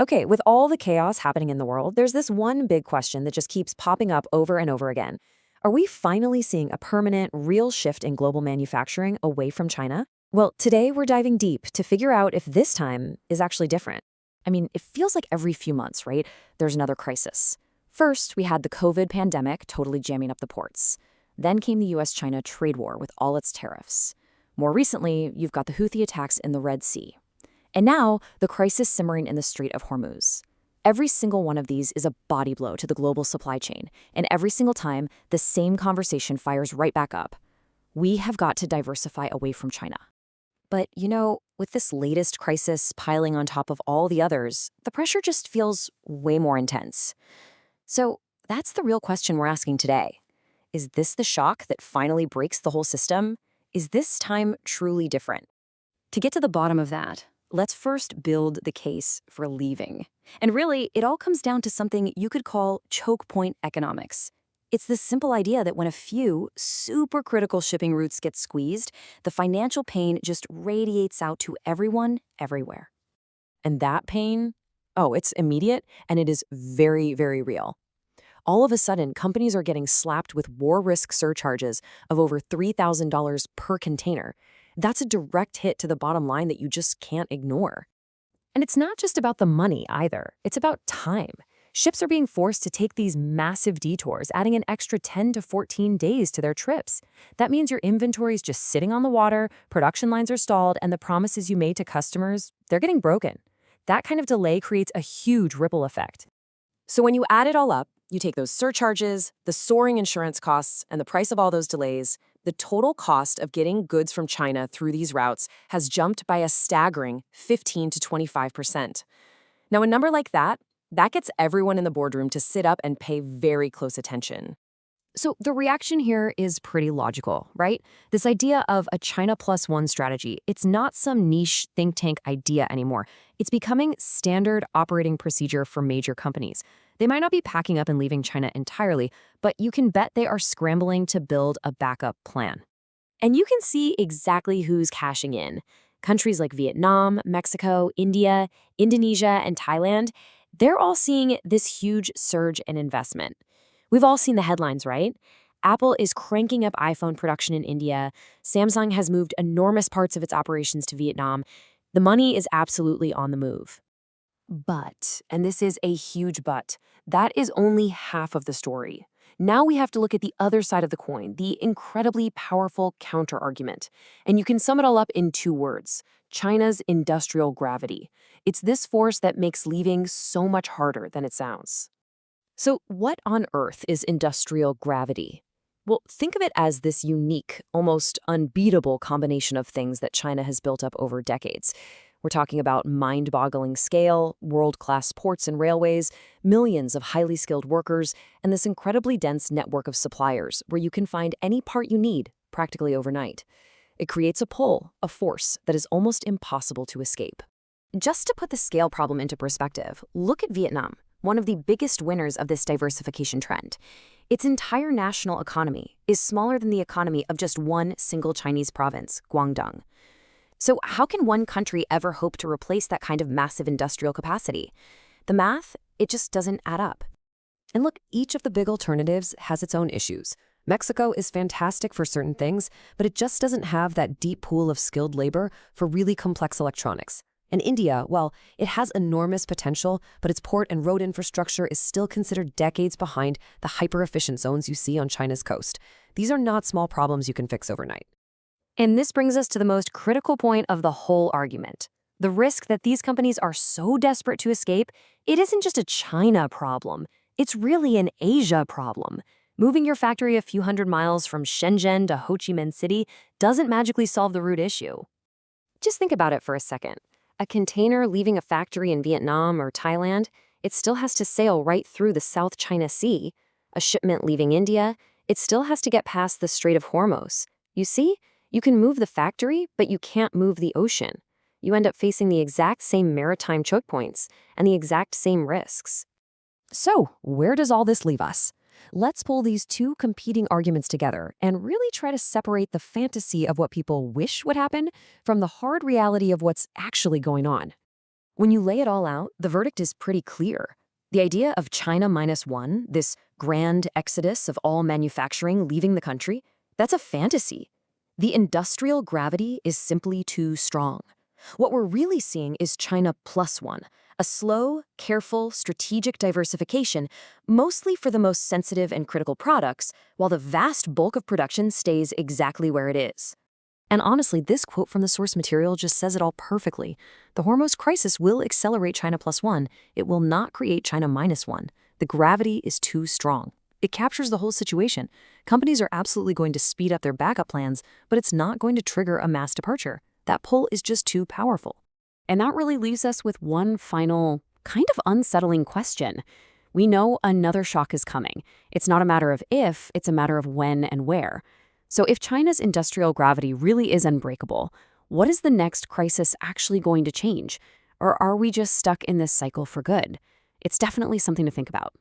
Okay, with all the chaos happening in the world, there's this one big question that just keeps popping up over and over again. Are we finally seeing a permanent, real shift in global manufacturing away from China? Well, today we're diving deep to figure out if this time is actually different. I mean, it feels like every few months, right? There's another crisis. First, we had the COVID pandemic totally jamming up the ports. Then came the US China trade war with all its tariffs. More recently, you've got the Houthi attacks in the Red Sea. And now, the crisis simmering in the Strait of Hormuz. Every single one of these is a body blow to the global supply chain, and every single time, the same conversation fires right back up. We have got to diversify away from China. But, with this latest crisis piling on top of all the others, the pressure just feels way more intense. So, that's the real question we're asking today. Is this the shock that finally breaks the whole system? Is this time truly different? To get to the bottom of that, let's first build the case for leaving. And really, it all comes down to something you could call chokepoint economics. It's the simple idea that when a few super critical shipping routes get squeezed, the financial pain just radiates out to everyone, everywhere. And that pain, oh, it's immediate and it is very, very real. All of a sudden, companies are getting slapped with war risk surcharges of over $3,000 per container. That's a direct hit to the bottom line that you just can't ignore. And it's not just about the money either. It's about time. Ships are being forced to take these massive detours, adding an extra 10 to 14 days to their trips. That means your inventory is just sitting on the water, production lines are stalled, and the promises you made to customers, they're getting broken. That kind of delay creates a huge ripple effect. So when you add it all up, you take those surcharges, the soaring insurance costs, and the price of all those delays, the total cost of getting goods from China through these routes has jumped by a staggering 15 to 25%. Now, a number like that gets everyone in the boardroom to sit up and pay very close attention. So the reaction here is pretty logical, right? This idea of a China plus one strategy, it's not some niche think tank idea anymore. It's becoming standard operating procedure for major companies. They might not be packing up and leaving China entirely, but you can bet they are scrambling to build a backup plan. And you can see exactly who's cashing in. Countries like Vietnam, Mexico, India, Indonesia, and Thailand, they're all seeing this huge surge in investment. We've all seen the headlines, right? Apple is cranking up iPhone production in India. Samsung has moved enormous parts of its operations to Vietnam. The money is absolutely on the move. But, and this is a huge but, that is only half of the story. Now we have to look at the other side of the coin, the incredibly powerful counter-argument. And you can sum it all up in two words: China's industrial gravity. It's this force that makes leaving so much harder than it sounds. So what on earth is industrial gravity? Well, think of it as this unique, almost unbeatable combination of things that China has built up over decades. We're talking about mind-boggling scale, world-class ports and railways, millions of highly skilled workers, and this incredibly dense network of suppliers where you can find any part you need practically overnight. It creates a pull, a force that is almost impossible to escape. Just to put the scale problem into perspective, look at Vietnam, one of the biggest winners of this diversification trend. Its entire national economy is smaller than the economy of just one single Chinese province, Guangdong. So how can one country ever hope to replace that kind of massive industrial capacity? The math, it just doesn't add up. And look, each of the big alternatives has its own issues. Mexico is fantastic for certain things, but it just doesn't have that deep pool of skilled labor for really complex electronics. And India, well, it has enormous potential, but its port and road infrastructure is still considered decades behind the hyper-efficient zones you see on China's coast. These are not small problems you can fix overnight. And this brings us to the most critical point of the whole argument. The risk that these companies are so desperate to escape, it isn't just a China problem. It's really an Asia problem. Moving your factory a few hundred miles from Shenzhen to Ho Chi Minh City doesn't magically solve the root issue. Just think about it for a second. A container leaving a factory in Vietnam or Thailand, it still has to sail right through the South China Sea. A shipment leaving India, it still has to get past the Strait of Hormuz. You see? You can move the factory, but you can't move the ocean. You end up facing the exact same maritime choke points and the exact same risks. So, where does all this leave us? Let's pull these two competing arguments together and really try to separate the fantasy of what people wish would happen from the hard reality of what's actually going on. When you lay it all out, the verdict is pretty clear. The idea of China minus one, this grand exodus of all manufacturing leaving the country, that's a fantasy. The industrial gravity is simply too strong. What we're really seeing is China plus one, a slow, careful, strategic diversification, mostly for the most sensitive and critical products, while the vast bulk of production stays exactly where it is. And honestly, this quote from the source material just says it all perfectly. The Hormuz crisis will accelerate China plus one. It will not create China minus one. The gravity is too strong. It captures the whole situation. Companies are absolutely going to speed up their backup plans, but it's not going to trigger a mass departure. That pull is just too powerful. And that really leaves us with one final, kind of unsettling question. We know another shock is coming. It's not a matter of if, it's a matter of when and where. So if China's industrial gravity really is unbreakable, what is the next crisis actually going to change? Or are we just stuck in this cycle for good? It's definitely something to think about.